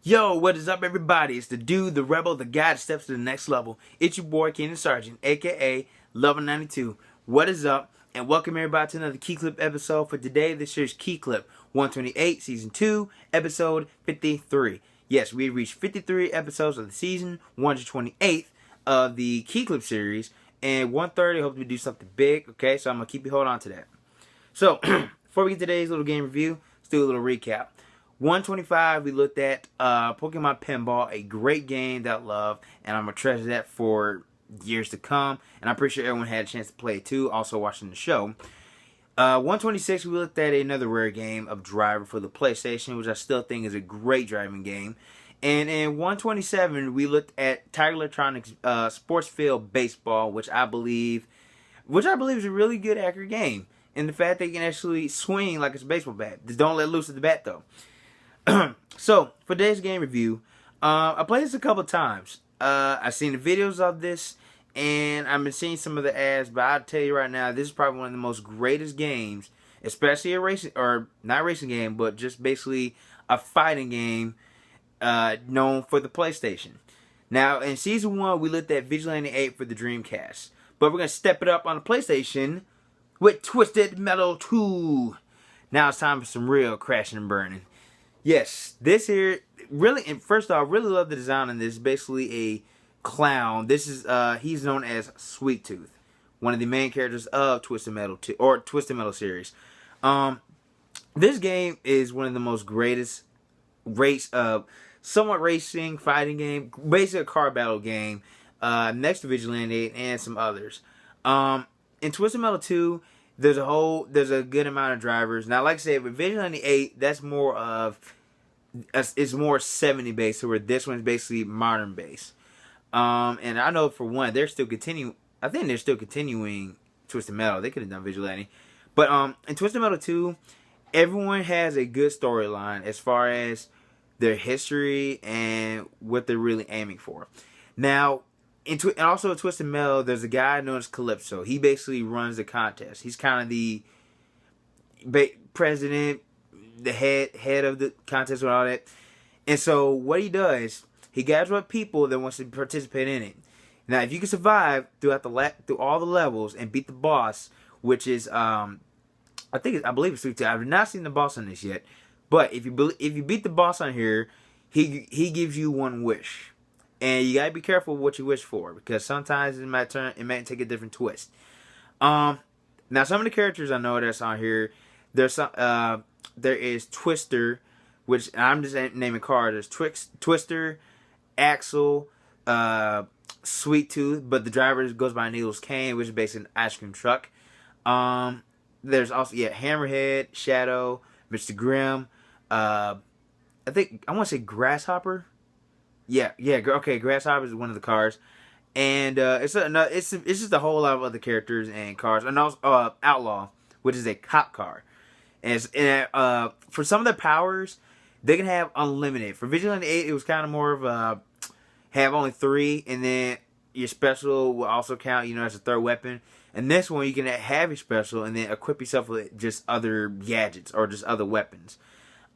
Yo, what is up, everybody? It's the dude, the rebel, the guy that steps to the next level. It's your boy, Keenan Sargent, aka Level 92. What is up? And welcome everybody to another KeeKlip episode. For today, this year's KeeKlip 128, Season 2, Episode 53. Yes, we reached 53 episodes of the season, 128th of the KeeKlip series, and 130, hope we do something big, okay? So I'm going to keep you hold on to that. So, before we get to today's little game review, let's do a little recap. 125, we looked at Pokemon Pinball, a great game that I love, and I'm going to treasure that for years to come. And I'm pretty sure everyone had a chance to play it too, also watching the show. 126, we looked at another rare game of Driver for the PlayStation, which I still think is a great driving game. And in 127, we looked at Tiger Electronics Sports Field Baseball, which I believe is a really good, accurate game. And the fact that you can actually swing like it's a baseball bat. Just don't let loose at the bat, though. So, for today's game review, I played this a couple times. I've seen the videos of this, and I've been seeing some of the ads, but I'll tell you right now, this is probably one of the most greatest games, especially a racing, or not racing game, but just basically a fighting game known for the PlayStation. Now, in Season 1, we looked at Vigilante 8 for the Dreamcast, but we're going to step it up on the PlayStation with Twisted Metal 2. Now it's time for some real crashing and burning. Yes, this here, really, and first off, really love the design on this. Basically a clown. This is, he's known as Sweet Tooth, one of the main characters of Twisted Metal 2, or Twisted Metal series. This game is one of the most greatest somewhat racing, fighting game, basically a car battle game, next to Vigilante 8 and some others. In Twisted Metal 2, there's a good amount of drivers. Now, like I said, with Vigilante 8, that's more of, it's more 70 based, where this one's basically modern based. And I know for one, they're still continuing. I think they're still continuing Twisted Metal. They could have done Vigilante, but in Twisted Metal 2, everyone has a good storyline as far as their history and what they're really aiming for. Now, and also in Twisted Metal, there's a guy known as Calypso. He basically runs the contest. He's kind of the president, the head of the contest and all that. And so what he does, he gathers up people that wants to participate in it. Now, if you can survive through all the levels and beat the boss, which is I believe it's Sweet Tooth. I've not seen the boss on this yet, but if you beat the boss on here, he gives you one wish. And you gotta be careful what you wish for, because sometimes it might take a different twist. Now some of the characters I know that's on here, there is Twister, which I'm just naming cars. There's Twister, Axel, Sweet Tooth, but the driver goes by Needles Cane, which is basically an ice cream truck. There's also Hammerhead, Shadow, Mr. Grimm. I want to say Grasshopper. Okay, Grasshopper is one of the cars, and it's just a whole lot of other characters and cars, and also Outlaw, which is a cop car, and for some of their powers, they can have unlimited. For Vigilante 8, it was kind of more of have only 3, and then your special will also count, as a third weapon. And this one, you can have your special and then equip yourself with just other gadgets or just other weapons.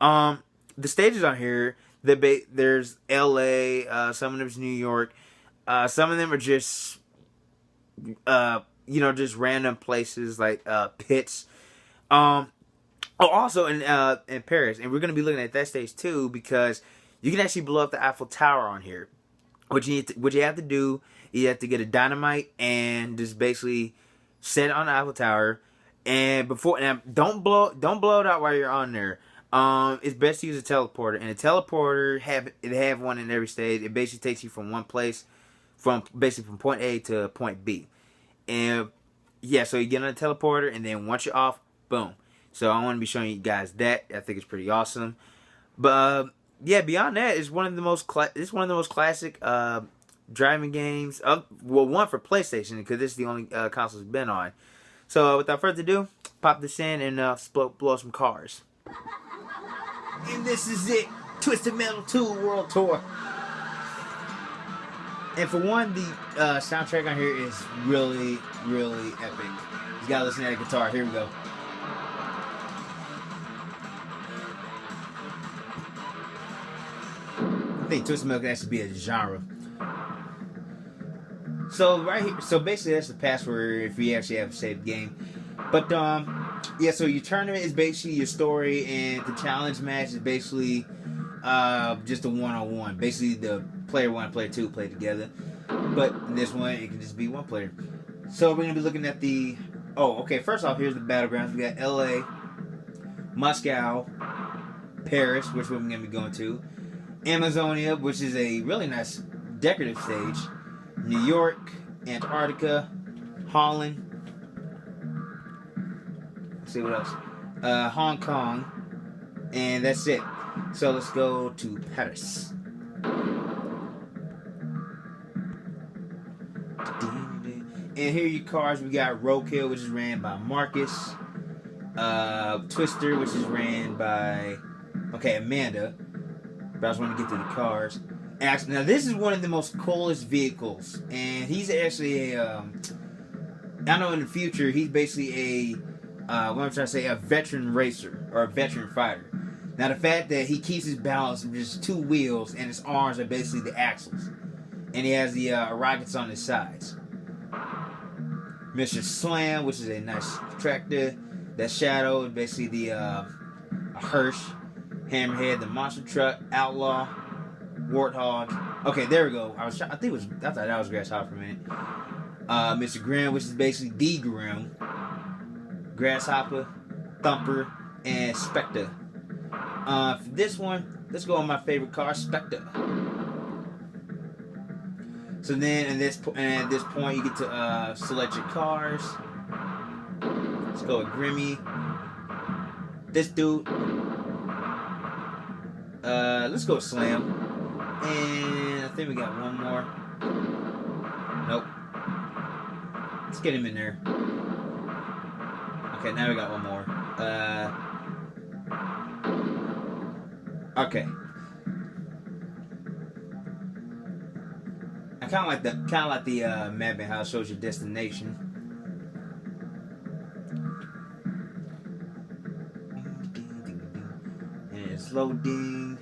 The stages on here. There's L.A., some of them is New York, some of them are just, just random places like pits. Also in Paris, and we're gonna be looking at that stage too, because you can actually blow up the Eiffel Tower on here. What you have to do, you have to get a dynamite and just basically set it on the Eiffel Tower, and don't blow it out while you're on there. It's best to use a teleporter, and a teleporter have one in every stage. It basically takes you from one place, from point A to point B, and so you get on a teleporter, and then once you're off, boom. So I want to be showing you guys that. I think it's pretty awesome. But beyond that, it's one of the most classic driving games. One for PlayStation, because this is the only console it's been on. So without further ado, pop this in and blow some cars. And this is it, Twisted Metal 2 World Tour. And for one, the soundtrack on here is really, really epic. You gotta listen to that guitar. Here we go. think Twisted Metal can actually be a genre. So right here, so basically that's the password if we actually have a saved game. But yeah, so your tournament is basically your story, and the challenge match is basically just a one-on-one. Basically, the player 1 and player 2 play together. But in this one, it can just be one player. So we're gonna be looking at the. Oh, okay. First off, here's the battlegrounds. We got L.A., Moscow, Paris, which we're gonna be going to, Amazonia, which is a really nice decorative stage, New York, Antarctica, Holland. Let's see what else. Hong Kong, and that's it. So let's go to Paris. And here are your cards. We got Roadkill, which is ran by Marcus. Twister, which is ran by Amanda. But I just want to get to the cards. Actually, now this is one of the most coolest vehicles, and he's actually a. I know in the future he's basically a veteran racer or a veteran fighter. Now the fact that he keeps his balance with just 2 wheels and his arms are basically the axles, and he has the rockets on his sides. Mr. Slam, which is a nice tractor. That Shadow is basically the a Hirsch. Hammerhead, the monster truck, Outlaw, Warthog. Okay, there we go. I thought that was Grasshopper for a minute. Mr. Grimm, which is basically the Grimm. Grasshopper, Thumper, and Spectre. For this one, let's go on my favorite car, Spectre. So then, at this point, you get to select your cars. Let's go with Grimmy. This dude. Let's go with Slam. And I think we got one more. Nope. Let's get him in there. Okay, now we got one more. Okay. I kind of like the map and how it shows your destination. And it's loading.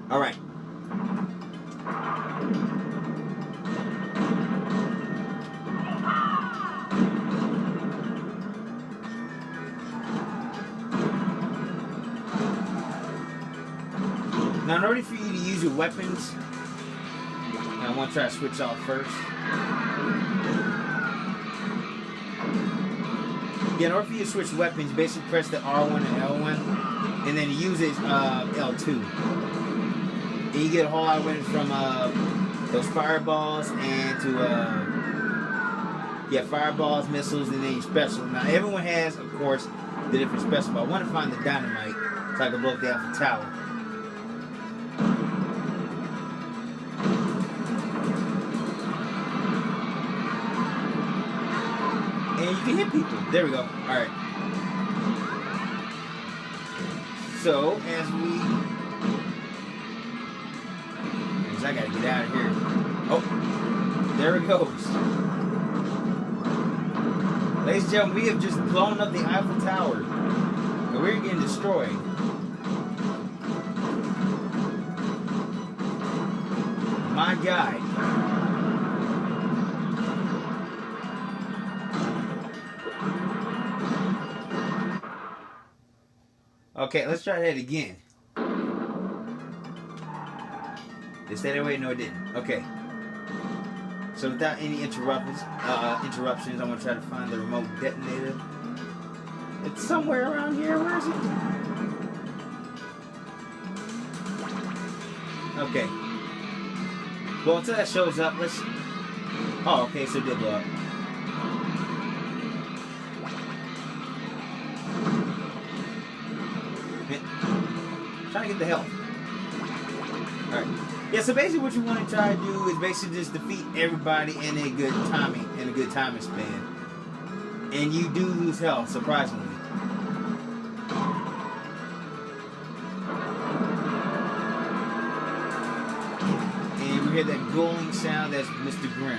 All right. Now, in order for you to use your weapons, I want to try to switch off first. Yeah, in order for you to switch weapons, basically press the R1 and L1, and then use it L2. And you get a whole lot of weapons from those fireballs and fireballs, missiles, and then your special. Now, everyone has, of course, the different special, but I want to find the dynamite so I can blow up the Alpha Tower. And you can hit people. There we go. Alright. So, I gotta get out of here. Oh, there it goes. Ladies and gentlemen, we have just blown up the Eiffel Tower. And we're getting destroyed. My guy. Okay, let's try that again. Did it stay that way? No, it didn't. Okay. So without any interruptions, I'm gonna try to find the remote detonator. It's somewhere around here. Where is it? Okay. Well, until that shows up, let's. Oh, okay. So it did blow up. Trying to get the health. Alright. Yeah, so basically what you want to try to do is basically just defeat everybody in a good timing span. And you do lose health, surprisingly. And we hear that glowing sound, that's Mr. Grimm.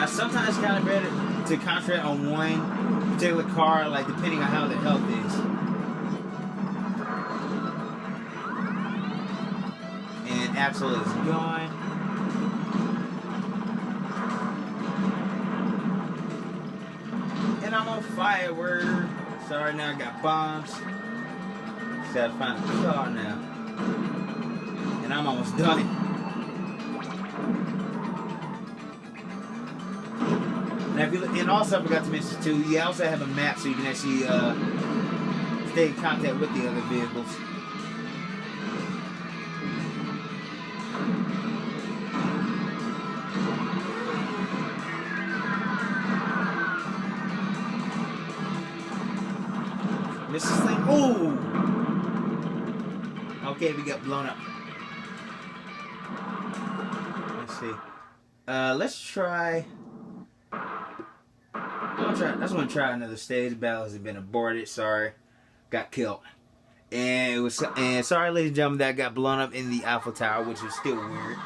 Now sometimes it's kind of better to concentrate on one particular car, like depending on how the health is. And Axel is gone. And I'm on fire. Sorry, now I got bombs. Just gotta find a car now. And I'm almost done. Now, if you look, and also I forgot to mention too, you also have a map so you can actually stay in contact with the other vehicles. Miss this thing. Oh! Okay, we got blown up. Let's see. Let's try. I just want to try another stage. Battle has been aborted. Sorry, got killed. And sorry, ladies and gentlemen, that I got blown up in the Eiffel Tower, which is still weird.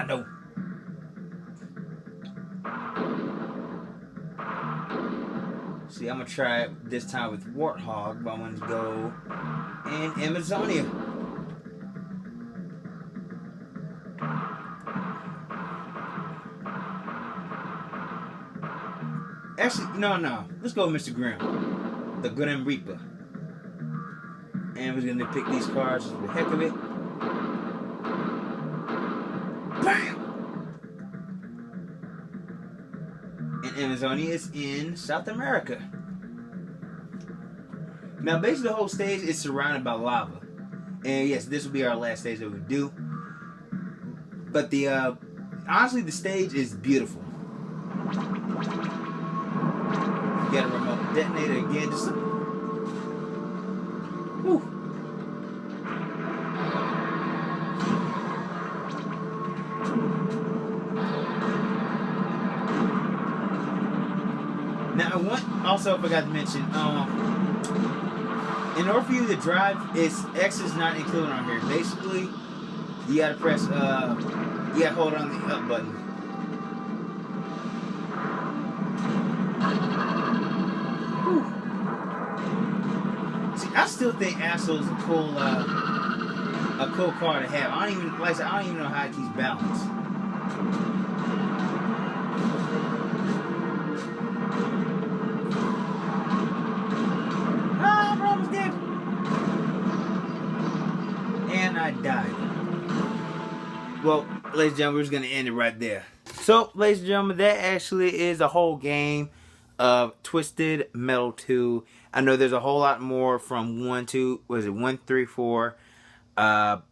No. See, I'm gonna try it this time with Warthog, but I'm gonna go in Amazonia. Actually, no. Let's go with Mr. Grimm, the Grim Reaper. And we're gonna pick these cars for the heck of it. Bam! And Amazonia is in South America. Now, basically, the whole stage is surrounded by lava. And yes, this will be our last stage that we do. But honestly, the stage is beautiful. Got a remote detonator again. Just woo. Now I also forgot to mention, in order for you to drive, X is not included on here. Basically, you gotta press, you gotta hold on the up button. I still think Axel's a cool car to have. I don't even know how it keeps balance. I'm almost dead. And I died. Well, ladies and gentlemen, we're just gonna end it right there. So, ladies and gentlemen, that actually is a whole game of Twisted Metal 2. I know there's a whole lot more from 1, 3, 4, and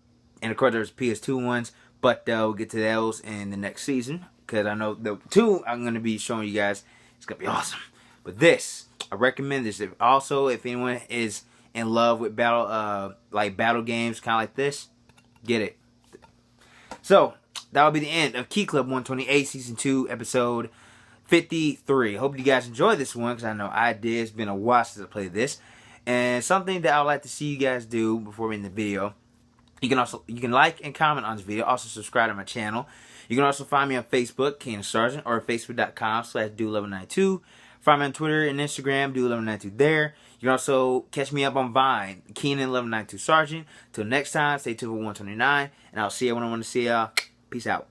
of course there's PS2 ones, but we'll get to those in the next season, because I know the 2 I'm going to be showing you guys, it's going to be awesome. But this, I recommend this. Also, if anyone is in love with battle games, kind of like this, get it. So, that'll be the end of KeeKlip 128, Season 2, Episode 53. Hope you guys enjoyed this one, because I know I did. It's been a while since I played this. And something that I would like to see you guys do before we end the video, you can like and comment on this video. Also subscribe to my channel. You can also find me on Facebook, Keenan Sargent, or facebook.com/do1192. Find me on Twitter and Instagram, do1192 there. You can also catch me up on Vine, Keenan1192 Sargent. Till next time, stay tuned for 129, and I'll see you when I want to see y'all. Peace out.